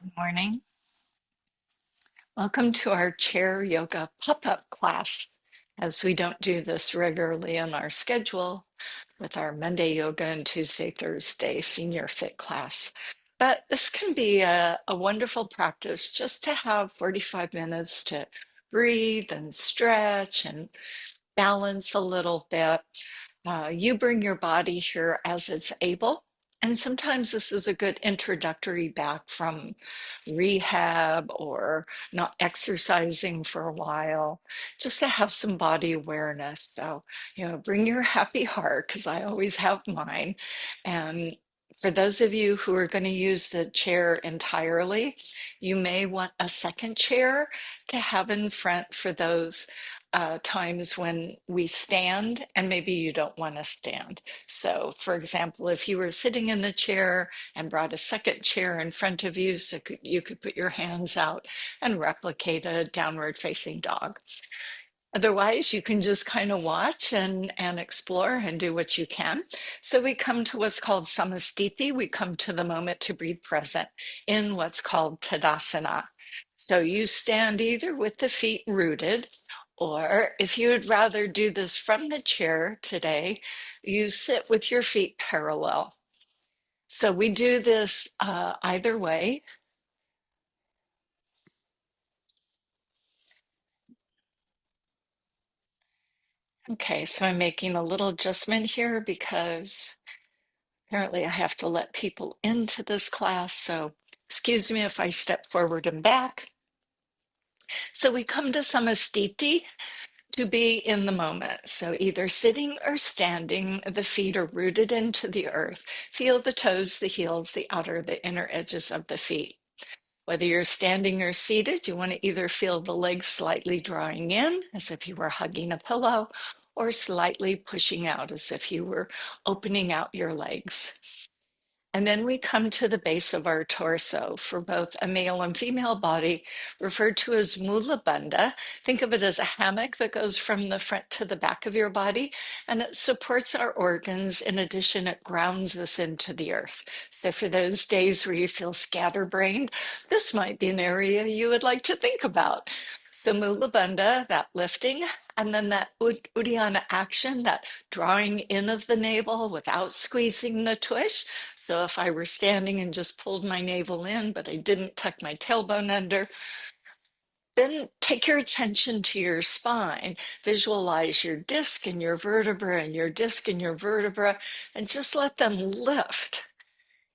Good morning. Welcome to our chair yoga pop-up class. As we don't do this regularly in our schedule with our Monday yoga and Tuesday, Thursday senior fit class. But this can be a wonderful practice just to have 45 minutes to breathe and stretch and balance a little bit. You bring your body here as it's able. And sometimes this is a good introductory back from rehab or not exercising for a while, just to have some body awareness. So, bring your happy heart, because I always have mine. And for those of you who are going to use the chair entirely, you may want a second chair to have in front for those times when we stand and maybe you don't want to stand. So, for example, if you were sitting in the chair and brought a second chair in front of you so you could put your hands out and replicate a downward facing dog. Otherwise, you can just kind of watch and explore and do what you can. So we come to what's called samastiti. We come to the moment to be present in what's called tadasana. So you stand either with the feet rooted, or if you would rather do this from the chair today, you sit with your feet parallel. So we do this either way. Okay, so I'm making a little adjustment here because apparently I have to let people into this class. So excuse me if I step forward and back. So we come to samastiti to be in the moment. So either sitting or standing, the feet are rooted into the earth. Feel the toes, the heels, the outer, the inner edges of the feet. Whether you're standing or seated, you want to either feel the legs slightly drawing in as if you were hugging a pillow, or slightly pushing out as if you were opening out your legs. And then we come to the base of our torso for both a male and female body, referred to as mula bandha. Think of it as a hammock that goes from the front to the back of your body, and it supports our organs. In addition, it grounds us into the earth. So for those days where you feel scatterbrained, this might be an area you would like to think about. So mula bandha, that lifting, and then that uddiyana action, that drawing in of the navel without squeezing the tush. So if I were standing and just pulled my navel in, but I didn't tuck my tailbone under, then take your attention to your spine. Visualize your disc and your vertebra and your disc and your vertebra, and just let them lift,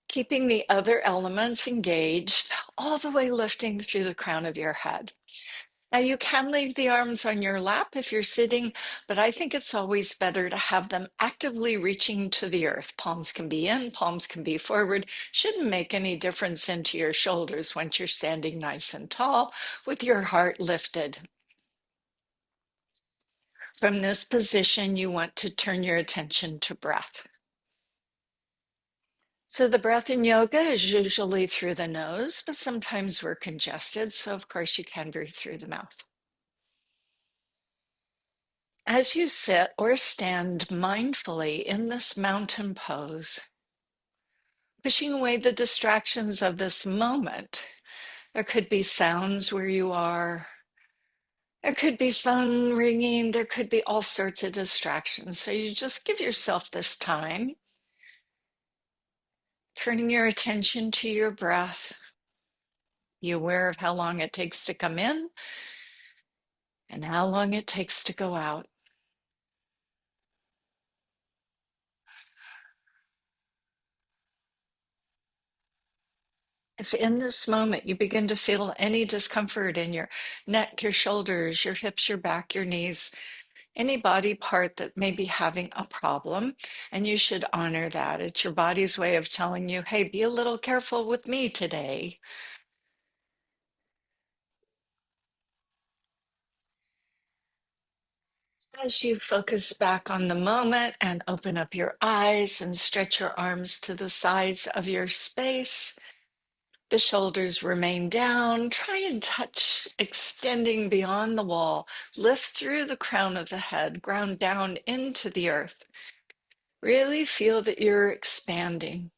keeping the other elements engaged, all the way lifting through the crown of your head. Now, you can leave the arms on your lap if you're sitting, but I think it's always better to have them actively reaching to the earth. Palms can be in, palms can be forward. Shouldn't make any difference into your shoulders once you're standing nice and tall with your heart lifted. From this position, you want to turn your attention to breath. So the breath in yoga is usually through the nose, but sometimes we're congested. So of course you can breathe through the mouth. As you sit or stand mindfully in this mountain pose, pushing away the distractions of this moment, there could be sounds where you are, there could be phone ringing, there could be all sorts of distractions. So you just give yourself this time, turning your attention to your breath. Be aware of how long it takes to come in and how long it takes to go out. If in this moment you begin to feel any discomfort in your neck, your shoulders, your hips, your back, your knees, any body part that may be having a problem, and you should honor that. It's your body's way of telling you, hey, be a little careful with me today. As you focus back on the moment and open up your eyes and stretch your arms to the sides of your space, the shoulders remain down. Try and touch, extending beyond the wall. Lift through the crown of the head, ground down into the earth. Really feel that you're expanding.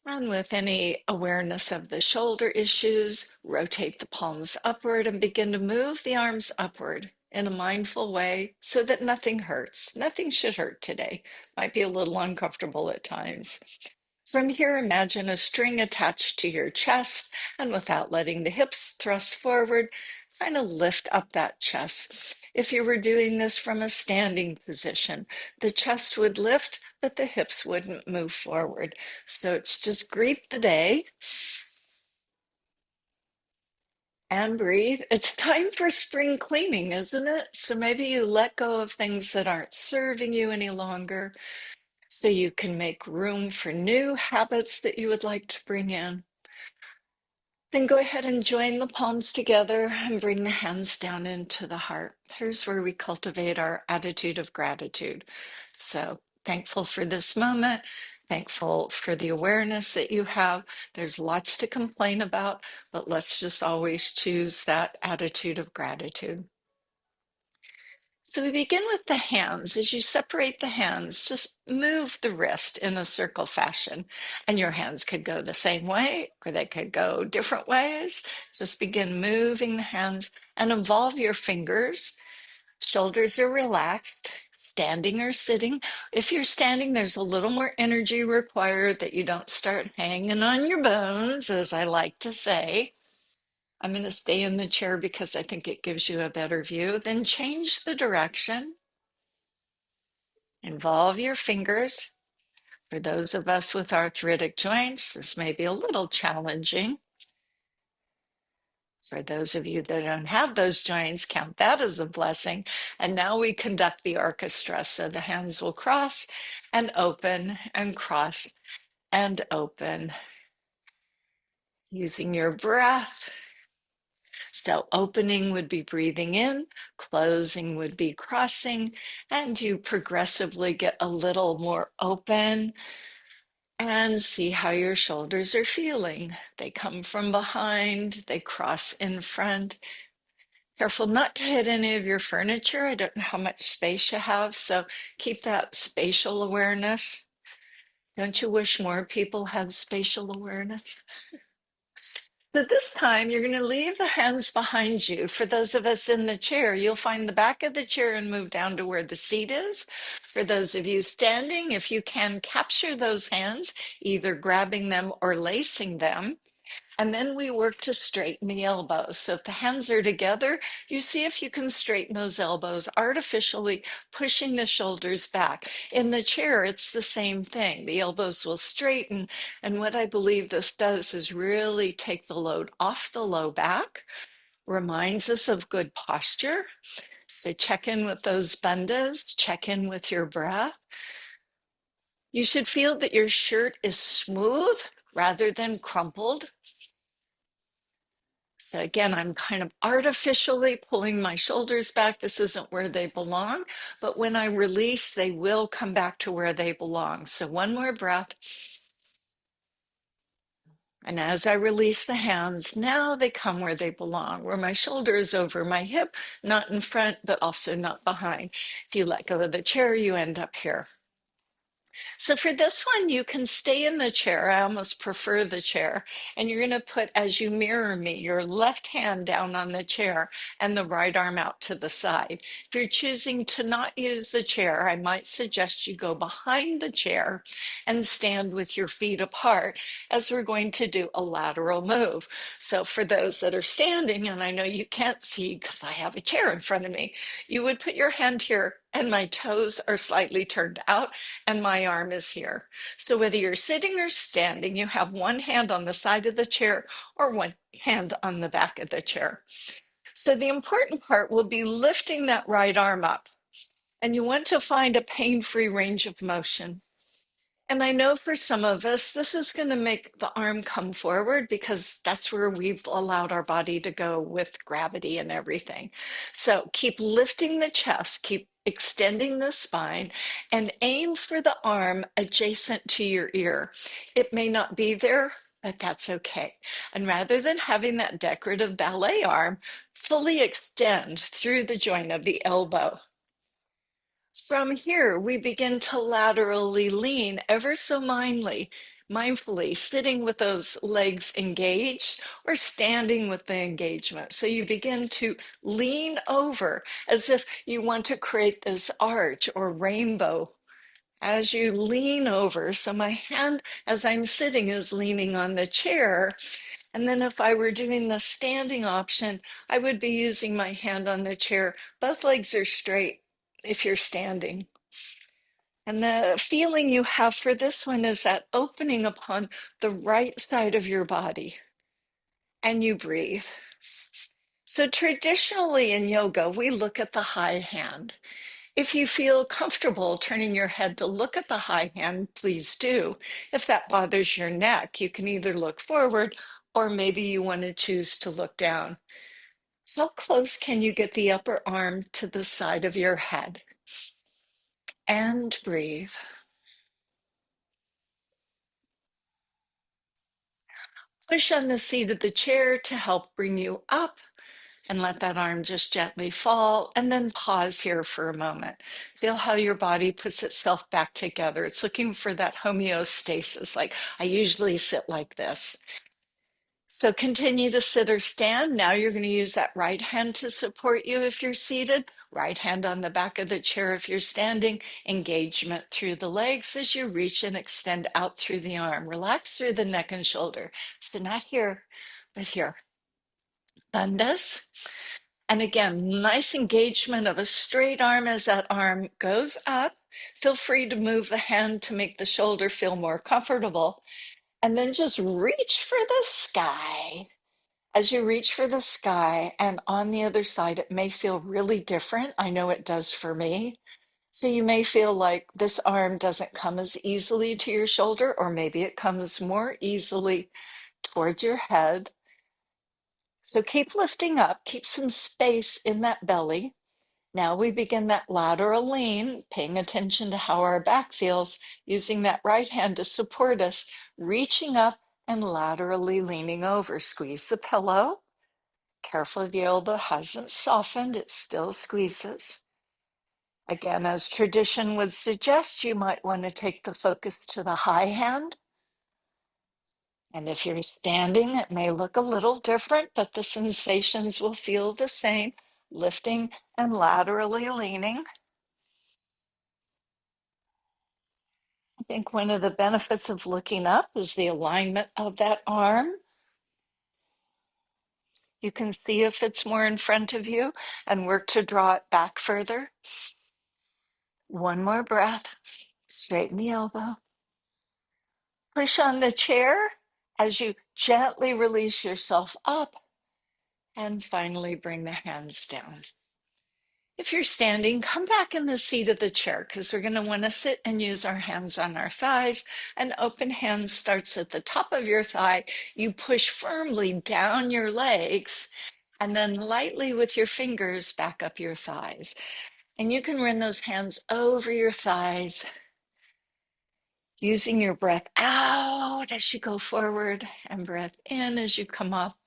And with any awareness of the shoulder issues, rotate the palms upward and begin to move the arms upward in a mindful way so that nothing hurts. Nothing should hurt today. Might be a little uncomfortable at times. From here, imagine a string attached to your chest, and without letting the hips thrust forward, kind of lift up that chest. If you were doing this from a standing position, the chest would lift, but the hips wouldn't move forward. So it's just greet the day and breathe. It's time for spring cleaning, isn't it? So maybe you let go of things that aren't serving you any longer so you can make room for new habits that you would like to bring in. Then go ahead and join the palms together and bring the hands down into the heart. Here's where we cultivate our attitude of gratitude. So thankful for this moment, thankful for the awareness that you have. There's lots to complain about, but let's just always choose that attitude of gratitude. So we begin with the hands. As you separate the hands, just move the wrist in a circle fashion. And your hands could go the same way or they could go different ways. Just begin moving the hands and involve your fingers. Shoulders are relaxed, standing or sitting. If you're standing, there's a little more energy required that you don't start hanging on your bones, as I like to say. I'm going to stay in the chair because I think it gives you a better view. Then change the direction. Involve your fingers. For those of us with arthritic joints, this may be a little challenging. For those of you that don't have those joints, count that as a blessing. And now we conduct the orchestra. So the hands will cross and open and cross and open using your breath. So opening would be breathing in, closing would be crossing, and you progressively get a little more open and see how your shoulders are feeling. They come from behind, they cross in front. Careful not to hit any of your furniture. I don't know how much space you have, so keep that spatial awareness. Don't you wish more people had spatial awareness? So this time you're going to leave the hands behind you. For those of us in the chair, you'll find the back of the chair and move down to where the seat is. For those of you standing, if you can capture those hands, either grabbing them or lacing them. And then we work to straighten the elbows. So if the hands are together, you see if you can straighten those elbows, artificially pushing the shoulders back. In the chair, it's the same thing. The elbows will straighten. And what I believe this does is really take the load off the low back, reminds us of good posture. So check in with those bandhas, check in with your breath. You should feel that your shirt is smooth rather than crumpled. So again, I'm kind of artificially pulling my shoulders back. This isn't where they belong, but when I release, they will come back to where they belong. So one more breath. And as I release the hands, now they come where they belong, where my shoulder is over my hip, not in front, but also not behind. If you let go of the chair, you end up here. So for this one, you can stay in the chair. I almost prefer the chair. And you're going to put, as you mirror me, your left hand down on the chair and the right arm out to the side. If you're choosing to not use the chair, I might suggest you go behind the chair and stand with your feet apart as we're going to do a lateral move. So for those that are standing, and I know you can't see because I have a chair in front of me, you would put your hand here and my toes are slightly turned out and my arm is here. So whether you're sitting or standing, you have one hand on the side of the chair or one hand on the back of the chair. So the important part will be lifting that right arm up. And you want to find a pain-free range of motion. And I know for some of us, this is going to make the arm come forward because that's where we've allowed our body to go with gravity and everything. So keep lifting the chest, keep extending the spine, and aim for the arm adjacent to your ear. It may not be there, but that's okay. And rather than having that decorative ballet arm, fully extend through the joint of the elbow. From here, we begin to laterally lean ever so mindly, mindfully sitting with those legs engaged or standing with the engagement. So you begin to lean over as if you want to create this arch or rainbow as you lean over. So my hand, as I'm sitting, is leaning on the chair. And then if I were doing the standing option, I would be using my hand on the chair. Both legs are straight if you're standing. And the feeling you have for this one is that opening upon the right side of your body. And you breathe. So traditionally in yoga, we look at the high hand. If you feel comfortable turning your head to look at the high hand, please do. If that bothers your neck, you can either look forward or maybe you want to choose to look down. How close can you get the upper arm to the side of your head? And breathe. Push on the seat of the chair to help bring you up and let that arm just gently fall, and then pause here for a moment. Feel how your body puts itself back together. It's looking for that homeostasis. Like I usually sit like this. So continue to sit or stand. Now you're going to use that right hand to support you if you're seated, right hand on the back of the chair if you're standing, engagement through the legs as you reach and extend out through the arm. Relax through the neck and shoulder. So not here, but here. Bandas. And again, nice engagement of a straight arm as that arm goes up. Feel free to move the hand to make the shoulder feel more comfortable. And then just reach for the sky. As you reach for the sky, and on the other side, it may feel really different. I know it does for me. So you may feel like this arm doesn't come as easily to your shoulder, or maybe it comes more easily towards your head. So keep lifting up, keep some space in that belly. Now we begin that lateral lean, paying attention to how our back feels, using that right hand to support us, reaching up and laterally leaning over. Squeeze the pillow. Careful the elbow hasn't softened, it still squeezes. Again, as tradition would suggest, you might want to take the focus to the high hand. And if you're standing, it may look a little different, but the sensations will feel the same, lifting and laterally leaning. I think one of the benefits of looking up is the alignment of that arm. You can see if it's more in front of you and work to draw it back further. One more breath. Straighten the elbow. Push on the chair as you gently release yourself up and finally bring the hands down. If you're standing, come back in the seat of the chair because we're going to want to sit and use our hands on our thighs. An open hand starts at the top of your thigh. You push firmly down your legs and then lightly with your fingers back up your thighs. And you can run those hands over your thighs, using your breath out as you go forward and breath in as you come up.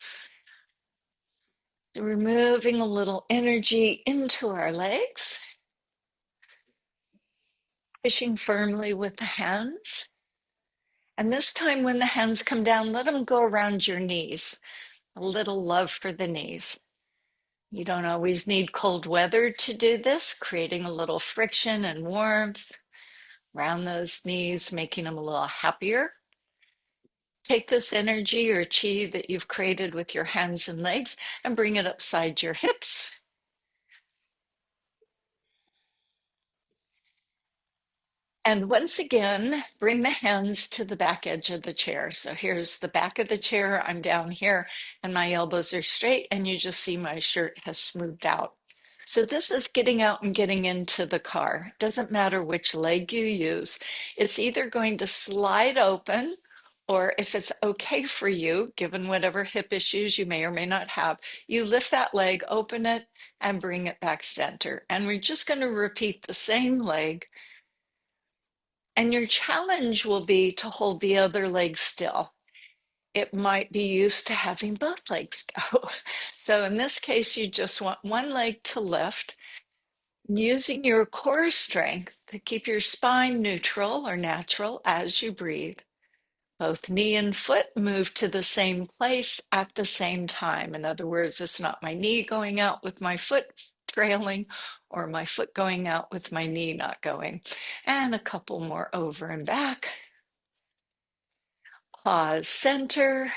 So we're moving a little energy into our legs, pushing firmly with the hands. And this time when the hands come down, let them go around your knees. A little love for the knees. You don't always need cold weather to do this, creating a little friction and warmth around those knees, making them a little happier. Take this energy or chi that you've created with your hands and legs and bring it upside your hips. And once again, bring the hands to the back edge of the chair. So here's the back of the chair. I'm down here and my elbows are straight and you just see my shirt has smoothed out. So this is getting out and getting into the car. Doesn't matter which leg you use. It's either going to slide open or if it's okay for you, given whatever hip issues you may or may not have, you lift that leg, open it and bring it back center. And we're just going to repeat the same leg. And your challenge will be to hold the other leg still. It might be used to having both legs go. So in this case, you just want one leg to lift, using your core strength to keep your spine neutral or natural as you breathe. Both knee and foot move to the same place at the same time. In other words, it's not my knee going out with my foot trailing or my foot going out with my knee not going. And a couple more over and back. Pause, center,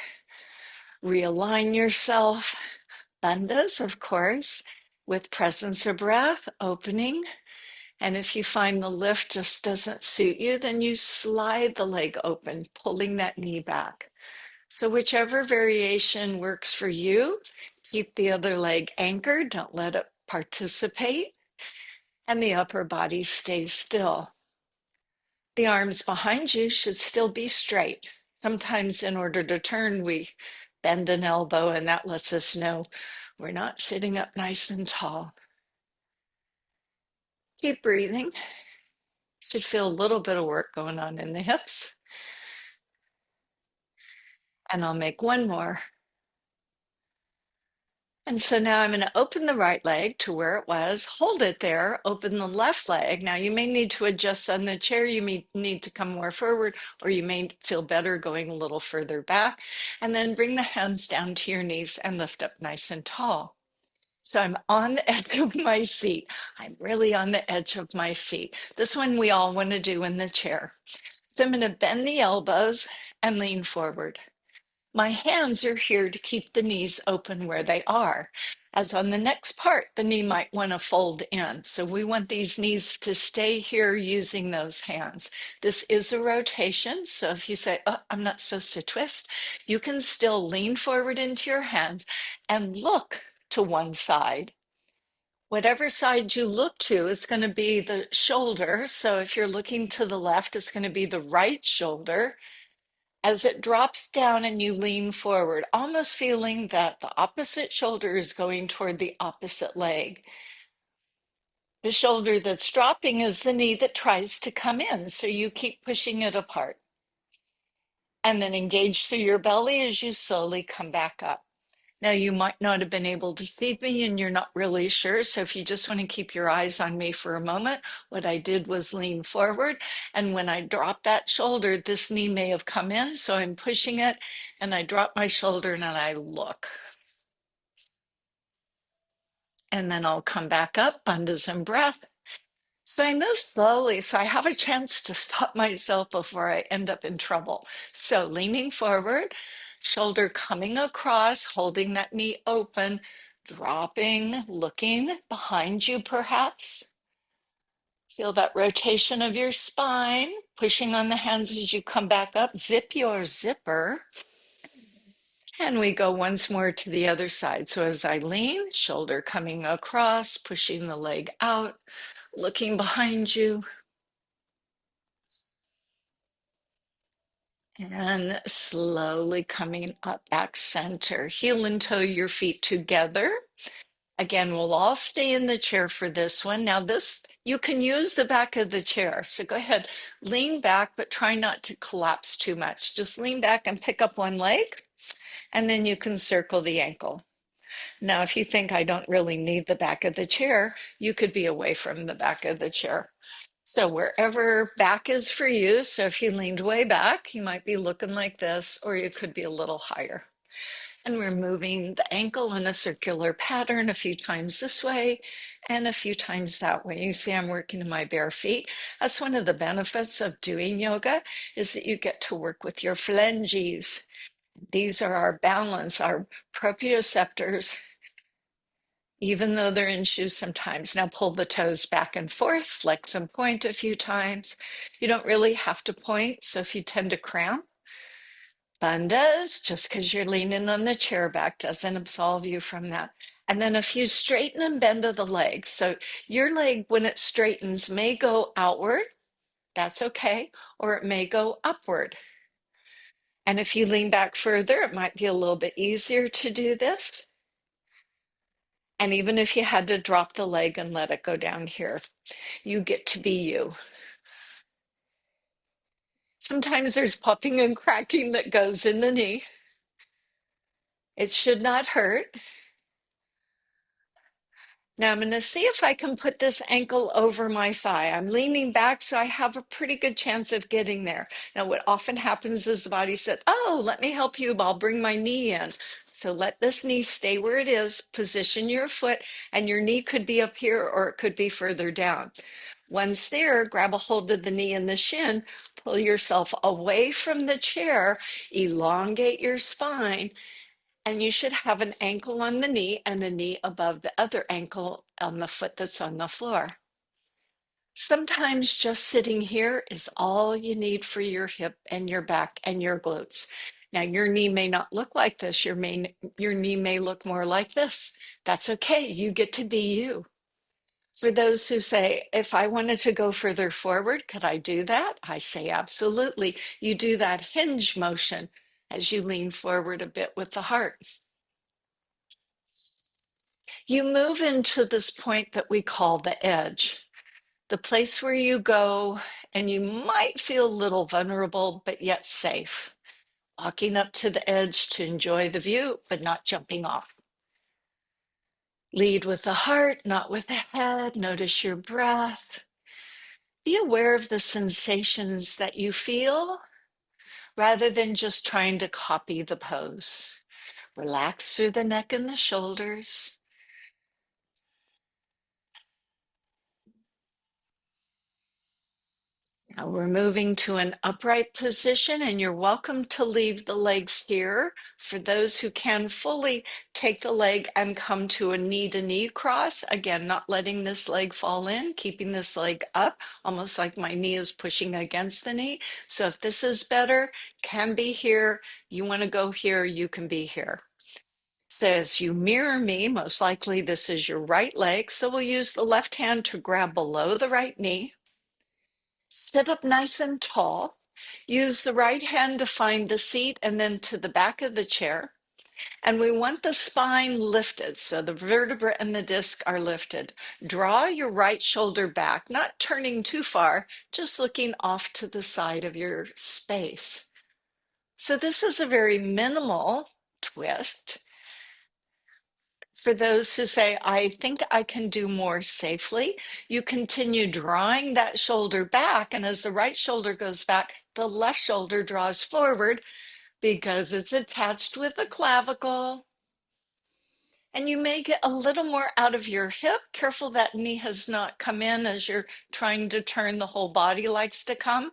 realign yourself. Bandhas, of course, with presence of breath, opening. And if you find the lift just doesn't suit you, then you slide the leg open, pulling that knee back. So whichever variation works for you, keep the other leg anchored, don't let it participate, and the upper body stays still. The arms behind you should still be straight. Sometimes in order to turn, we bend an elbow, and that lets us know we're not sitting up nice and tall. Keep breathing. Should feel a little bit of work going on in the hips. And I'll make one more. And so now I'm going to open the right leg to where it was, hold it there, open the left leg. Now you may need to adjust on the chair. You may need to come more forward, or you may feel better going a little further back. And then bring the hands down to your knees and lift up nice and tall. So I'm on the edge of my seat. I'm really on the edge of my seat. This one we all want to do in the chair. So I'm going to bend the elbows and lean forward. My hands are here to keep the knees open where they are. As on the next part, the knee might want to fold in. So we want these knees to stay here using those hands. This is a rotation. So if you say, oh, I'm not supposed to twist, you can still lean forward into your hands and look to one side. Whatever side you look to is going to be the shoulder. So if you're looking to the left, it's going to be the right shoulder. As it drops down and you lean forward, almost feeling that the opposite shoulder is going toward the opposite leg. The shoulder that's dropping is the knee that tries to come in, so you keep pushing it apart. And then engage through your belly as you slowly come back up. Now, you might not have been able to see me and you're not really sure. So if you just want to keep your eyes on me for a moment, what I did was lean forward. And when I dropped that shoulder, this knee may have come in. So I'm pushing it and I drop my shoulder and I look. And then I'll come back up, bandhas and breath. So I move slowly so I have a chance to stop myself before I end up in trouble. So leaning forward, shoulder coming across, holding that knee open, dropping, looking behind you perhaps. Feel that rotation of your spine, pushing on the hands as you come back up. Zip your zipper. And we go once more to the other side. So as I lean, shoulder coming across, pushing the leg out, looking behind you. And slowly coming up back center. Heel and toe your feet together. Again, we'll all stay in the chair for this one. Now this, you can use the back of the chair. So go ahead, lean back, but try not to collapse too much. Just lean back and pick up one leg, and then you can circle the ankle. Now, if you think I don't really need the back of the chair, you could be away from the back of the chair. So wherever back is for you, so if you leaned way back, you might be looking like this, or you could be a little higher. And we're moving the ankle in a circular pattern a few times this way and a few times that way. You see I'm working in my bare feet. That's one of the benefits of doing yoga, is that you get to work with your phalanges. These are our balance, our proprioceptors, even though they're in shoes sometimes. Now pull the toes back and forth, flex and point a few times. You don't really have to point, so if you tend to cramp, bandhas, just because you're leaning on the chair back doesn't absolve you from that. And then a few straighten and bend of the legs. So your leg, when it straightens, may go outward, that's okay, or it may go upward. And if you lean back further, it might be a little bit easier to do this. And even if you had to drop the leg and let it go down here, you get to be you. Sometimes there's popping and cracking that goes in the knee. It should not hurt. Now I'm going to see if I can put this ankle over my thigh. I'm leaning back, so I have a pretty good chance of getting there. Now, what often happens is the body said, oh, let me help you. I'll bring my knee in. So let this knee stay where it is, position your foot, and your knee could be up here or it could be further down. Once there, grab a hold of the knee and the shin, pull yourself away from the chair, elongate your spine, and you should have an ankle on the knee and a knee above the other ankle on the foot that's on the floor. Sometimes just sitting here is all you need for your hip and your back and your glutes. Now, your knee may not look like this. Your knee may look more like this. That's okay. You get to be you. For those who say, if I wanted to go further forward, could I do that? I say, absolutely. You do that hinge motion as you lean forward a bit with the heart. You move into this point that we call the edge, the place where you go and you might feel a little vulnerable, but yet safe. Walking up to the edge to enjoy the view, but not jumping off. Lead with the heart, not with the head. Notice your breath. Be aware of the sensations that you feel rather than just trying to copy the pose. Relax through the neck and the shoulders. Now we're moving to an upright position, and you're welcome to leave the legs here. For those who can fully take the leg and come to a knee cross, again, not letting this leg fall in, keeping this leg up, almost like my knee is pushing against the knee. So if this is better, can be here. You want to go here, you can be here. So as you mirror me, most likely this is your right leg. So we'll use the left hand to grab below the right knee. Sit up nice and tall. Use the right hand to find the seat and then to the back of the chair. And we want the spine lifted, so the vertebra and the disc are lifted. Draw your right shoulder back, not turning too far, just looking off to the side of your space. So this is a very minimal twist. For those who say, I think I can do more safely, you continue drawing that shoulder back. And as the right shoulder goes back, the left shoulder draws forward because it's attached with the clavicle. And you may get a little more out of your hip. Careful that knee has not come in as you're trying to turn. The whole body likes to come.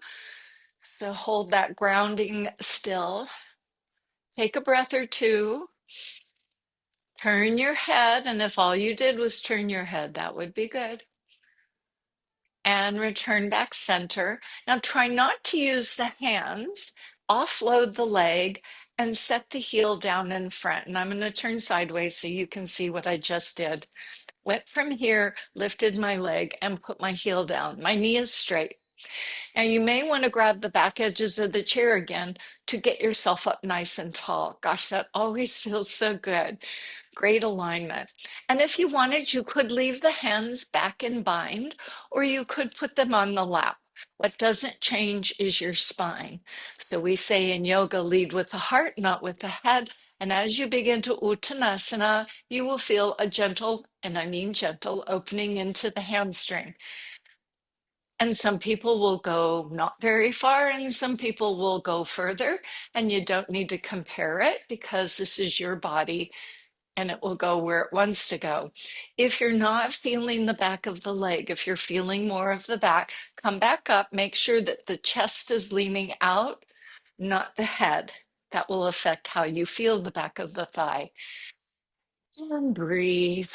So hold that grounding still. Take a breath or two. Turn your head, and if all you did was turn your head, that would be good. And return back center. Now try not to use the hands. Offload the leg and set the heel down in front. And I'm going to turn sideways so you can see what I just did. Went from here, lifted my leg, and put my heel down. My knee is straight. And you may want to grab the back edges of the chair again to get yourself up nice and tall. Gosh, that always feels so good. Great alignment. And if you wanted, you could leave the hands back in bind, or you could put them on the lap. What doesn't change is your spine. So we say in yoga, lead with the heart, not with the head. And as you begin to Uttanasana, you will feel a gentle, and I mean gentle, opening into the hamstring. And some people will go not very far, and some people will go further. And you don't need to compare it because this is your body and it will go where it wants to go. If you're not feeling the back of the leg, if you're feeling more of the back, come back up. Make sure that the chest is leaning out, not the head. That will affect how you feel the back of the thigh. And breathe.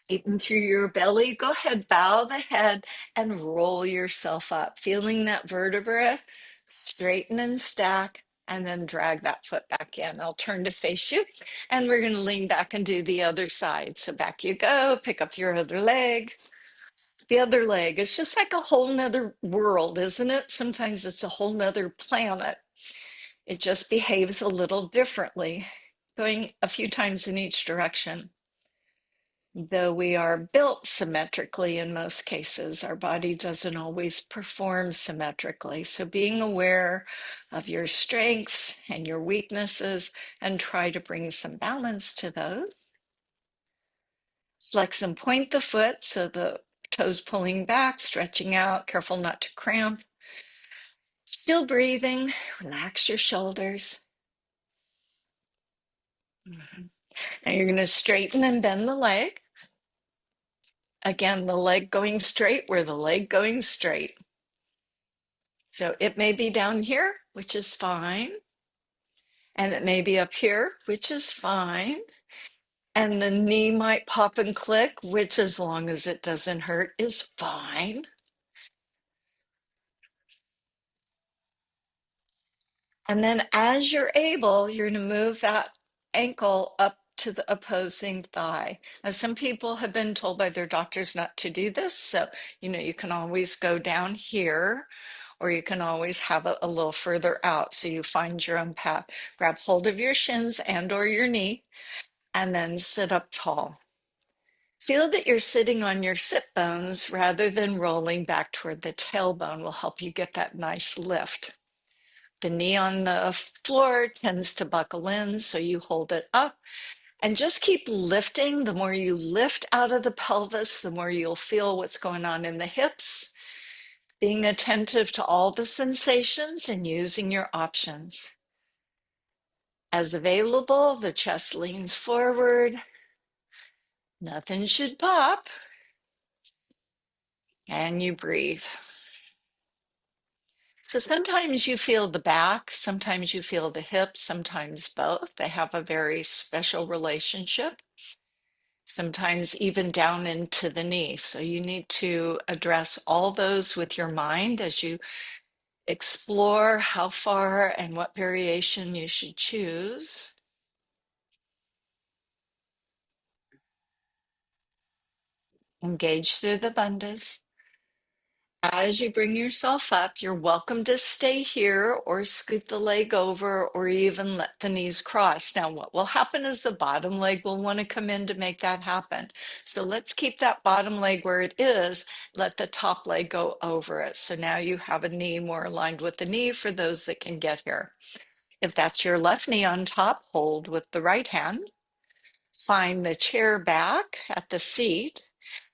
Eating through your belly. Go ahead, bow the head and roll yourself up, feeling that vertebra straighten and stack, and then drag that foot back in. I'll turn to face you, and we're going to lean back and do the other side. So back you go, pick up your other leg. The other leg is just like a whole nother world, isn't it? Sometimes it's a whole nother planet. It just behaves a little differently, going a few times in each direction. Though we are built symmetrically in most cases, our body doesn't always perform symmetrically. So being aware of your strengths and your weaknesses and try to bring some balance to those. Flex and point the foot so the toes pulling back, stretching out, careful not to cramp. Still breathing, relax your shoulders. Mhm. Now you're going to straighten and bend the leg. Again, the leg going straight where the leg going straight. So it may be down here, which is fine. And it may be up here, which is fine. And the knee might pop and click, which as long as it doesn't hurt is fine. And then as you're able, you're going to move that ankle up to the opposing thigh. Now, some people have been told by their doctors not to do this. So, you can always go down here, or you can always have it a little further out so you find your own path. Grab hold of your shins and or your knee and then sit up tall. Feel that you're sitting on your sit bones rather than rolling back toward the tailbone will help you get that nice lift. The knee on the floor tends to buckle in, so you hold it up and just keep lifting. The more you lift out of the pelvis, the more you'll feel what's going on in the hips, being attentive to all the sensations and using your options. As available, the chest leans forward. Nothing should pop. And you breathe. So sometimes you feel the back, sometimes you feel the hips, sometimes both. They have a very special relationship, sometimes even down into the knee. So you need to address all those with your mind as you explore how far and what variation you should choose. Engage through the bandhas. As you bring yourself up, you're welcome to stay here or scoot the leg over or even let the knees cross. Now, what will happen is the bottom leg will want to come in to make that happen. So let's keep that bottom leg where it is. Let the top leg go over it. So now you have a knee more aligned with the knee for those that can get here. If that's your left knee on top, hold with the right hand. Find the chair back at the seat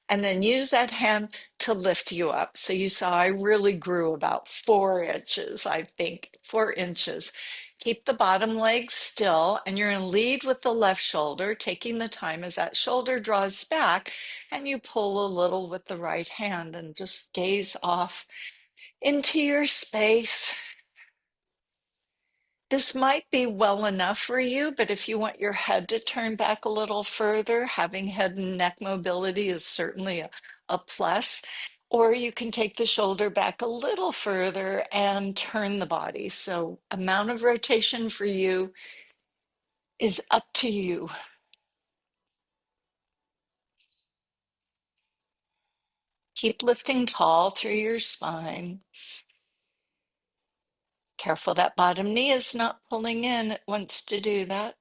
and then use that hand to lift you up. So you saw I really grew about 4 inches, I think, 4 inches. Keep the bottom leg still, and you're going to lead with the left shoulder, taking the time as that shoulder draws back, and you pull a little with the right hand and just gaze off into your space. This might be well enough for you, but if you want your head to turn back a little further, having head and neck mobility is certainly a plus. Or you can take the shoulder back a little further and turn the body. So, amount of rotation for you is up to you. Keep lifting tall through your spine. Careful that bottom knee is not pulling in. It wants to do that.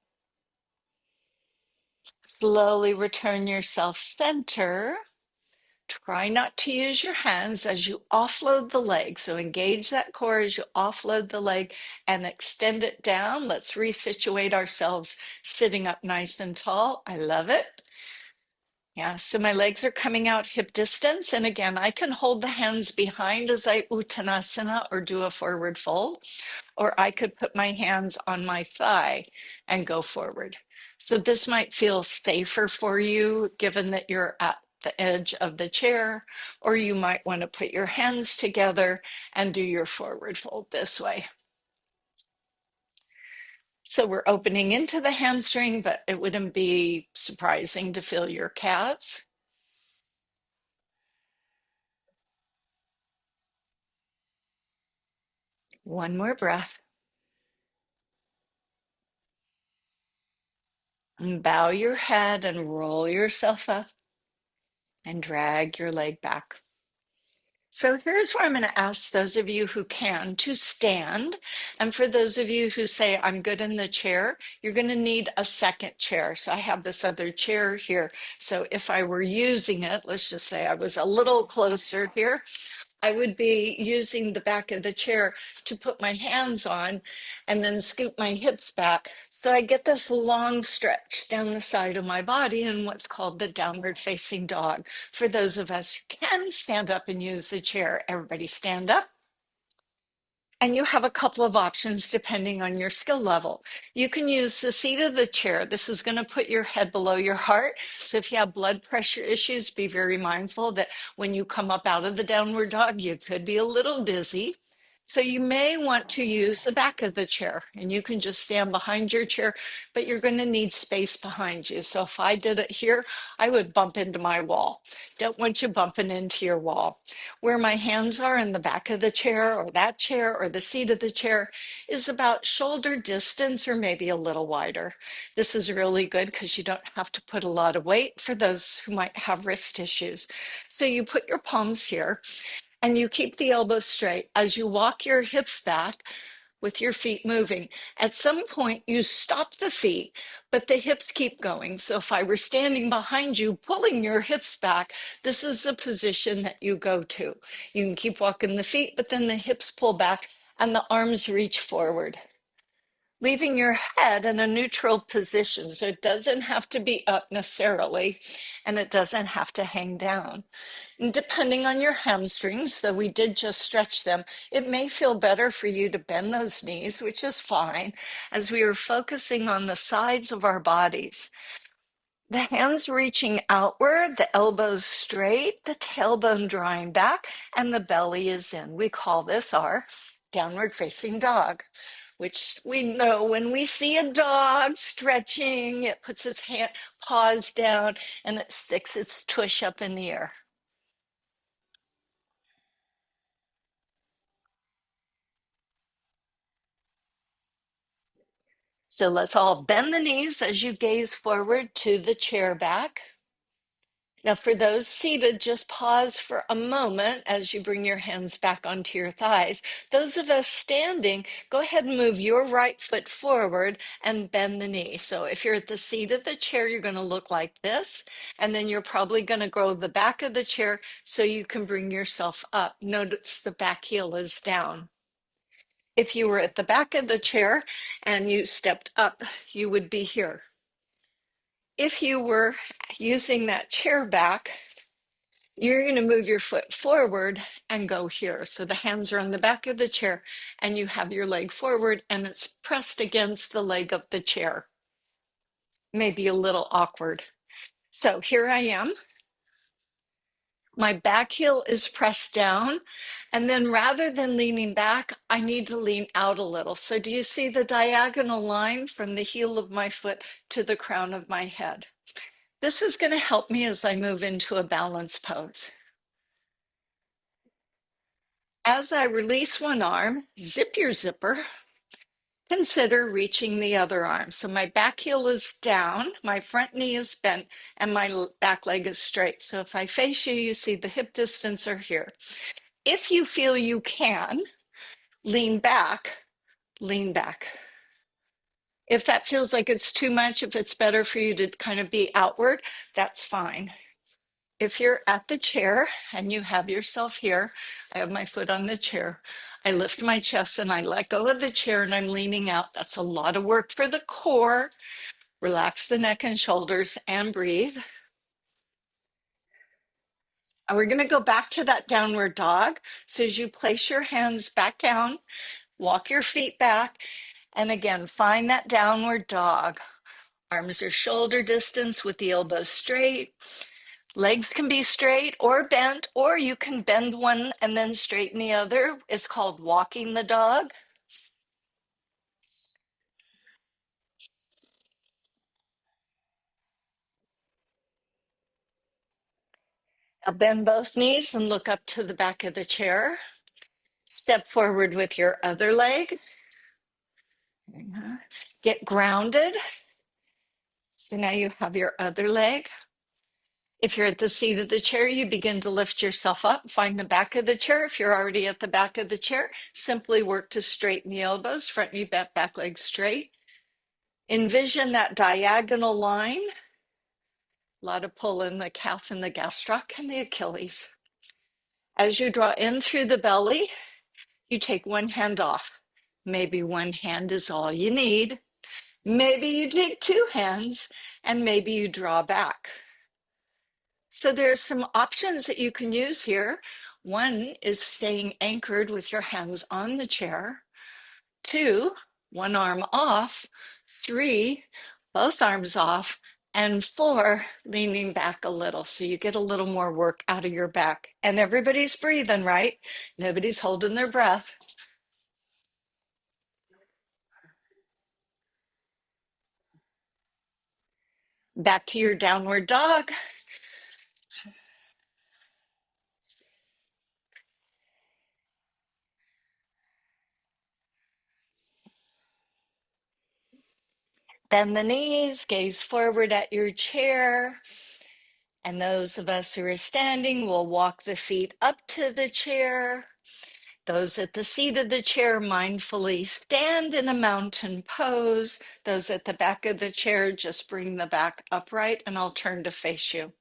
Slowly return yourself center. Try not to use your hands as you offload the leg. So engage that core as you offload the leg and extend it down. Let's resituate ourselves sitting up nice and tall. I love it. Yeah, so my legs are coming out hip distance. And again, I can hold the hands behind as I Uttanasana or do a forward fold, or I could put my hands on my thigh and go forward. So this might feel safer for you, given that you're at the edge of the chair, or you might want to put your hands together and do your forward fold this way. So we're opening into the hamstring, but it wouldn't be surprising to feel your calves. One more breath. And bow your head and roll yourself up and drag your leg back. So here's where I'm going to ask those of you who can to stand. And for those of you who say, I'm good in the chair, you're going to need a second chair. So I have this other chair here. So if I were using it, let's just say I was a little closer here, I would be using the back of the chair to put my hands on and then scoop my hips back. So I get this long stretch down the side of my body in what's called the downward facing dog. For those of us who can stand up and use the chair, everybody stand up. And you have a couple of options depending on your skill level. You can use the seat of the chair. This is going to put your head below your heart. So if you have blood pressure issues, be very mindful that when you come up out of the downward dog, you could be a little dizzy. So you may want to use the back of the chair, and you can just stand behind your chair, but you're going to need space behind you. So if I did it here, I would bump into my wall. Don't want you bumping into your wall. Where my hands are in the back of the chair or that chair or the seat of the chair is about shoulder distance or maybe a little wider. This is really good because you don't have to put a lot of weight for those who might have wrist issues. So you put your palms here and you keep the elbows straight as you walk your hips back with your feet moving. At some point, you stop the feet, but the hips keep going. So if I were standing behind you, pulling your hips back, this is the position that you go to. You can keep walking the feet, but then the hips pull back and the arms reach forward, leaving your head in a neutral position. So it doesn't have to be up necessarily, and it doesn't have to hang down. And depending on your hamstrings, though we did just stretch them, it may feel better for you to bend those knees, which is fine, as we are focusing on the sides of our bodies. The hands reaching outward, the elbows straight, the tailbone drawing back, and the belly is in. We call this our downward facing dog, which we know when we see a dog stretching, it puts its paws down and it sticks its tush up in the air. So let's all bend the knees as you gaze forward to the chair back. Now, for those seated, just pause for a moment as you bring your hands back onto your thighs. Those of us standing, go ahead and move your right foot forward and bend the knee. So if you're at the seat of the chair, you're going to look like this, and then you're probably going to grow the back of the chair so you can bring yourself up. Notice the back heel is down. If you were at the back of the chair and you stepped up, you would be here. If you were using that chair back, you're going to move your foot forward and go here. So the hands are on the back of the chair and you have your leg forward and it's pressed against the leg of the chair. Maybe a little awkward. So here I am. My back heel is pressed down. And then rather than leaning back, I need to lean out a little. So do you see the diagonal line from the heel of my foot to the crown of my head? This is going to help me as I move into a balance pose. As I release one arm, zip your zipper, consider reaching the other arm. So my back heel is down, my front knee is bent, and my back leg is straight. So if I face you, you see the hip distance are here. If you feel you can, lean back, lean back. If that feels like it's too much, if it's better for you to kind of be outward, that's fine. If you're at the chair and you have yourself here, I have my foot on the chair. I lift my chest and I let go of the chair and I'm leaning out. That's a lot of work for the core. Relax the neck and shoulders and breathe. And we're going to go back to that downward dog. So as you place your hands back down, walk your feet back, and again, find that downward dog. Arms are shoulder distance with the elbows straight. Legs can be straight or bent, or you can bend one and then straighten the other. It's called walking the dog. Now bend both knees and look up to the back of the chair. Step forward with your other leg. Get grounded. So now you have your other leg. If you're at the seat of the chair, you begin to lift yourself up, find the back of the chair. If you're already at the back of the chair, simply work to straighten the elbows, front knee bent, back leg straight. Envision that diagonal line. A lot of pull in the calf and the gastroc and the Achilles. As you draw in through the belly, you take one hand off. Maybe one hand is all you need. Maybe you take two hands, and maybe you draw back. So there's some options that you can use here. One is staying anchored with your hands on the chair. Two, one arm off. Three, both arms off. And four, leaning back a little so you get a little more work out of your back. And everybody's breathing, right? Nobody's holding their breath. Back to your downward dog. Bend the knees, gaze forward at your chair. And those of us who are standing will walk the feet up to the chair. Those at the seat of the chair mindfully stand in a mountain pose. Those at the back of the chair just bring the back upright, and I'll turn to face you.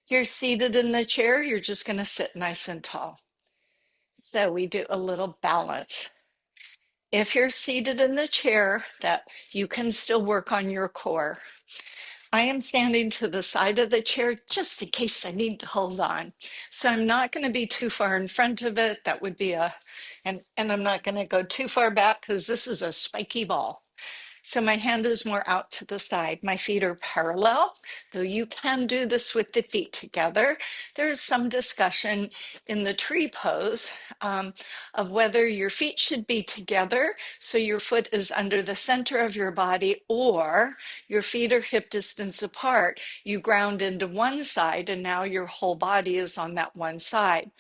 If you're seated in the chair, you're just going to sit nice and tall. So we do a little balance. If you're seated in the chair, that you can still work on your core. I am standing to the side of the chair just in case I need to hold on. So I'm not going to be too far in front of it. That would be and I'm not going to go too far back because this is a spiky ball. So my hand is more out to the side. My feet are parallel, though you can do this with the feet together. There is some discussion in the tree pose of whether your feet should be together, so your foot is under the center of your body, or your feet are hip distance apart. You ground into one side, and now your whole body is on that one side.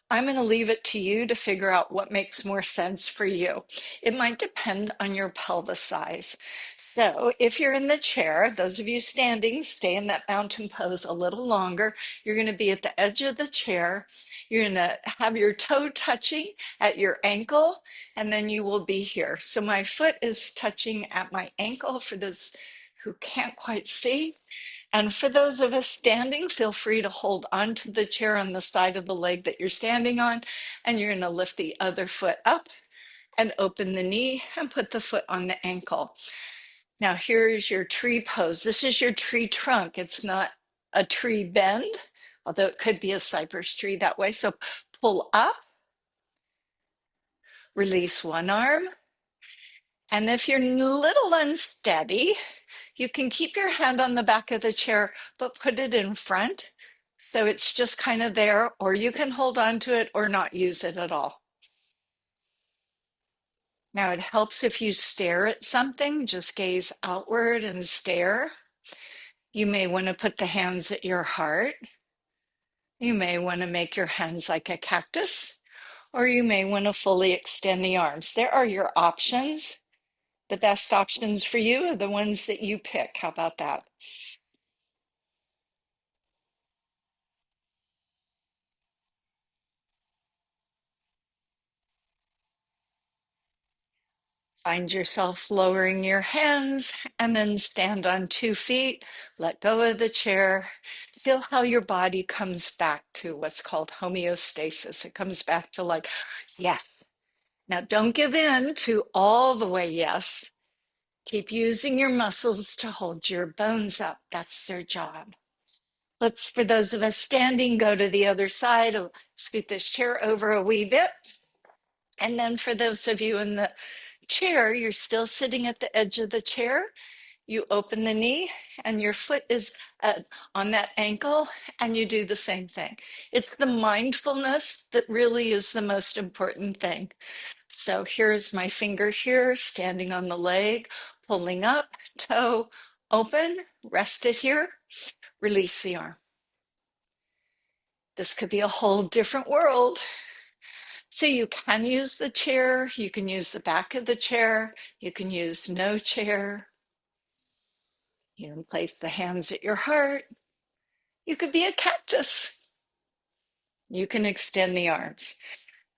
I'm going to leave it to you to figure out what makes more sense for you. It might depend on your pelvis size. So if you're in the chair, those of you standing, stay in that mountain pose a little longer. You're going to be at the edge of the chair. You're going to have your toe touching at your ankle, and then you will be here. So my foot is touching at my ankle for those who can't quite see. And for those of us standing, feel free to hold onto the chair on the side of the leg that you're standing on, and you're going to lift the other foot up and open the knee and put the foot on the ankle. Now here is your tree pose. This is your tree trunk. It's not a tree bend, although it could be a cypress tree that way. So pull up, release one arm. And if you're a little unsteady, you can keep your hand on the back of the chair, but put it in front. So it's just kind of there, or you can hold on to it or not use it at all. Now it helps if you stare at something, just gaze outward and stare. You may want to put the hands at your heart. You may want to make your hands like a cactus, or you may want to fully extend the arms. There are your options. The best options for you are the ones that you pick. How about that? Find yourself lowering your hands and then stand on 2 feet. Let go of the chair. Feel how your body comes back to what's called homeostasis. It comes back to like, yes. Now don't give in to all the way yes. Keep using your muscles to hold your bones up. That's their job. Let's, for those of us standing, go to the other side. Scoot this chair over a wee bit. And then for those of you in the chair, you're still sitting at the edge of the chair. You open the knee and your foot is on that ankle, and you do the same thing. It's the mindfulness that really is the most important thing. So here's my finger here, standing on the leg, pulling up, toe open, rest it here, release the arm. This could be a whole different world. So you can use the chair, you can use the back of the chair, you can use no chair. You can place the hands at your heart. You could be a cactus. You can extend the arms.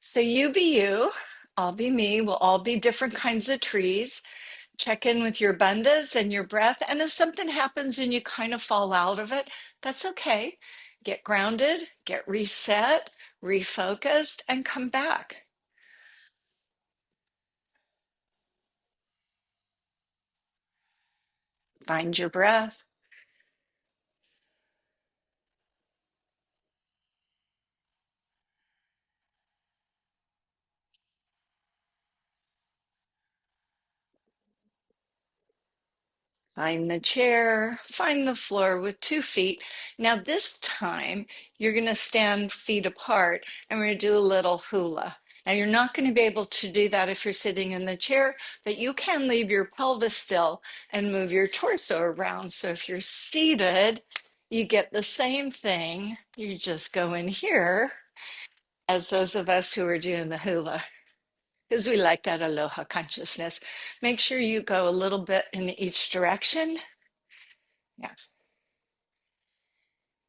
So you be you, I'll be me. We'll all be different kinds of trees. Check in with your bandhas and your breath. And if something happens and you kind of fall out of it, that's okay. Get grounded, get reset, refocused, and come back. Find your breath. Find the chair, find the floor with 2 feet. Now, this time, you're going to stand feet apart and we're going to do a little hula. Now, you're not going to be able to do that if you're sitting in the chair, but you can leave your pelvis still and move your torso around. So, if you're seated, you get the same thing. You just go in here as those of us who are doing the hula, because we like that aloha consciousness. Make sure you go a little bit in each direction. Yeah.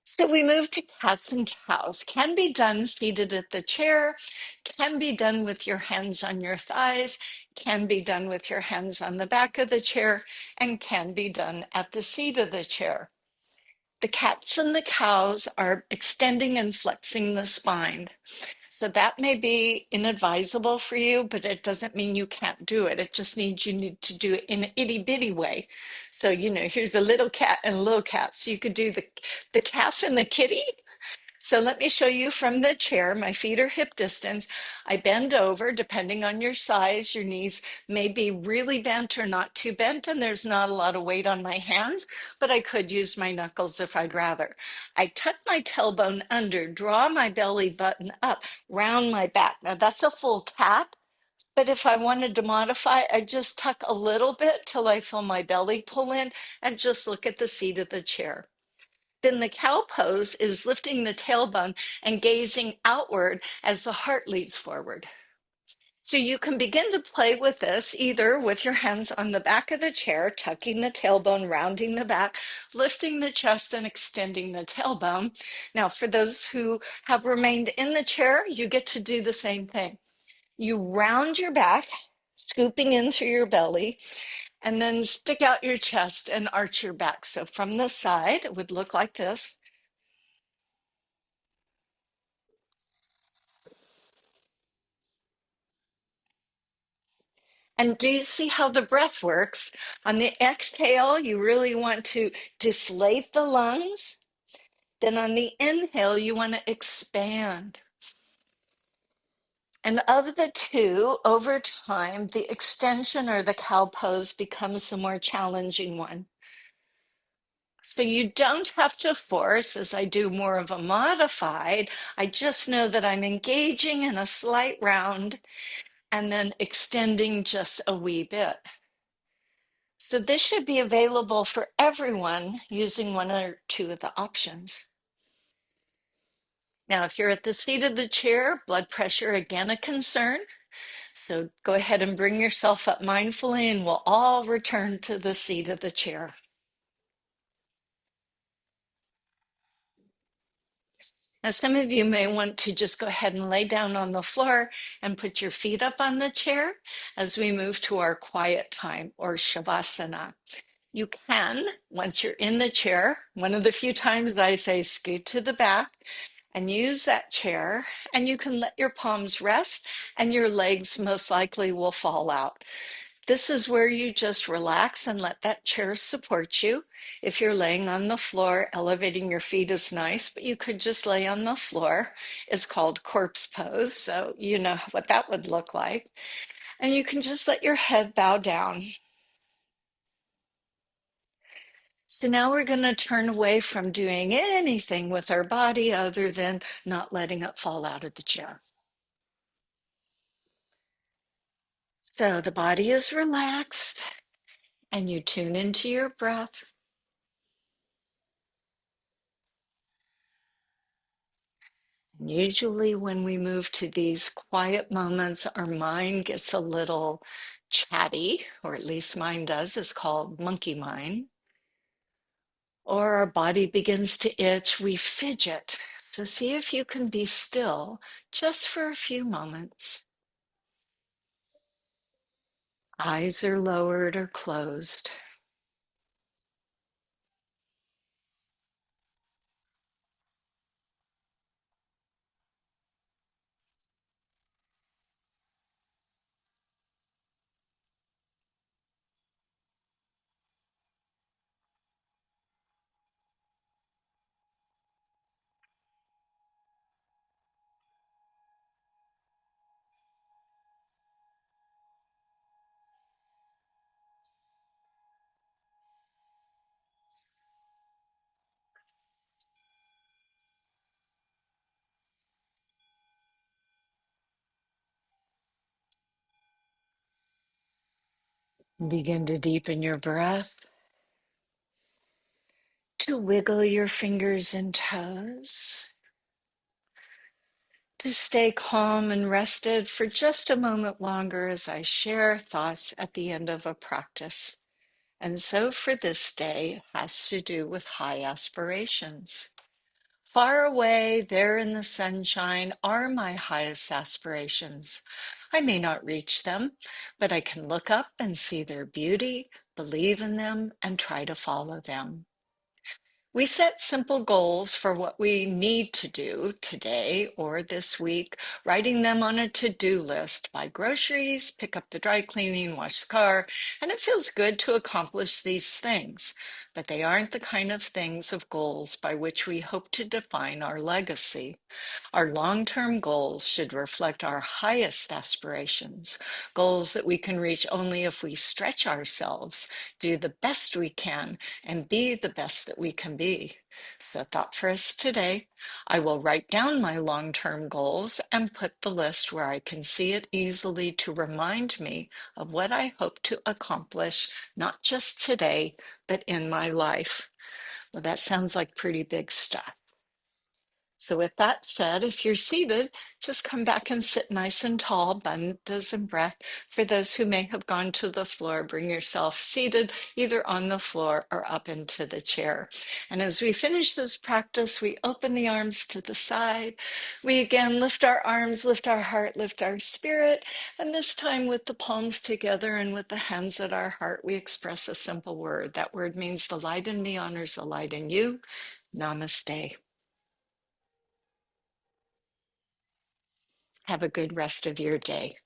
So we move to cats and cows. Can be done seated at the chair, can be done with your hands on your thighs, can be done with your hands on the back of the chair, and can be done at the seat of the chair. The cats and the cows are extending and flexing the spine. So that may be inadvisable for you, but it doesn't mean you can't do it. It just means you need to do it in an itty bitty way. So, here's a little cat and a little cat. So you could do the calf and the kitty. So let me show you from the chair. My feet are hip distance. I bend over, depending on your size. Your knees may be really bent or not too bent, and there's not a lot of weight on my hands, but I could use my knuckles if I'd rather. I tuck my tailbone under, draw my belly button up, round my back. Now that's a full cat, but if I wanted to modify, I just tuck a little bit till I feel my belly pull in and just look at the seat of the chair. Then the cow pose is lifting the tailbone and gazing outward as the heart leads forward. So you can begin to play with this either with your hands on the back of the chair, tucking the tailbone, rounding the back, lifting the chest and extending the tailbone. Now, for those who have remained in the chair, you get to do the same thing. You round your back, scooping into your belly, and then stick out your chest and arch your back. So from the side, it would look like this. And do you see how the breath works? On the exhale, you really want to deflate the lungs. Then on the inhale, you want to expand. And of the two, over time, the extension or the cow pose becomes the more challenging one. So you don't have to force, as I do more of a modified. I just know that I'm engaging in a slight round and then extending just a wee bit. So this should be available for everyone using one or two of the options. Now, if you're at the seat of the chair, blood pressure, again, a concern. So go ahead and bring yourself up mindfully and we'll all return to the seat of the chair. Now, some of you may want to just go ahead and lay down on the floor and put your feet up on the chair as we move to our quiet time or Shavasana. You can, once you're in the chair, one of the few times I say scoot to the back and use that chair, and you can let your palms rest and your legs most likely will fall out. This is where you just relax and let that chair support you. If you're laying on the floor, elevating your feet is nice, but you could just lay on the floor. It's called corpse pose, so you know what that would look like. And you can just let your head bow down. So now we're going to turn away from doing anything with our body other than not letting it fall out of the chair. So the body is relaxed and you tune into your breath. And usually when we move to these quiet moments, our mind gets a little chatty, or at least mine does. It's called monkey mind. or our body begins to itch, we fidget. So see if you can be still just for a few moments. Eyes are lowered or closed. Begin to deepen your breath, to wiggle your fingers and toes, to stay calm and rested for just a moment longer as I share thoughts at the end of a practice. And so for this day has to do with high aspirations. Far away there in the sunshine are my highest aspirations. I may not reach them, but I can look up and see their beauty, believe in them, and try to follow them. We set simple goals for what we need to do today or this week, writing them on a to-do list: buy groceries, pick up the dry cleaning, wash the car, and it feels good to accomplish these things. But they aren't the kind of things of goals by which we hope to define our legacy. Our long-term goals should reflect our highest aspirations, goals that we can reach only if we stretch ourselves, do the best we can, and be the best that we can be. So, thought for us today: I will write down my long-term goals and put the list where I can see it easily to remind me of what I hope to accomplish, not just today, but in my life. Well, that sounds like pretty big stuff. So with that said, if you're seated, just come back and sit nice and tall, bandhas and breath. For those who may have gone to the floor, bring yourself seated either on the floor or up into the chair. And as we finish this practice, we open the arms to the side. We again lift our arms, lift our heart, lift our spirit. And this time with the palms together and with the hands at our heart, we express a simple word. That word means the light in me honors the light in you. Namaste. Have a good rest of your day.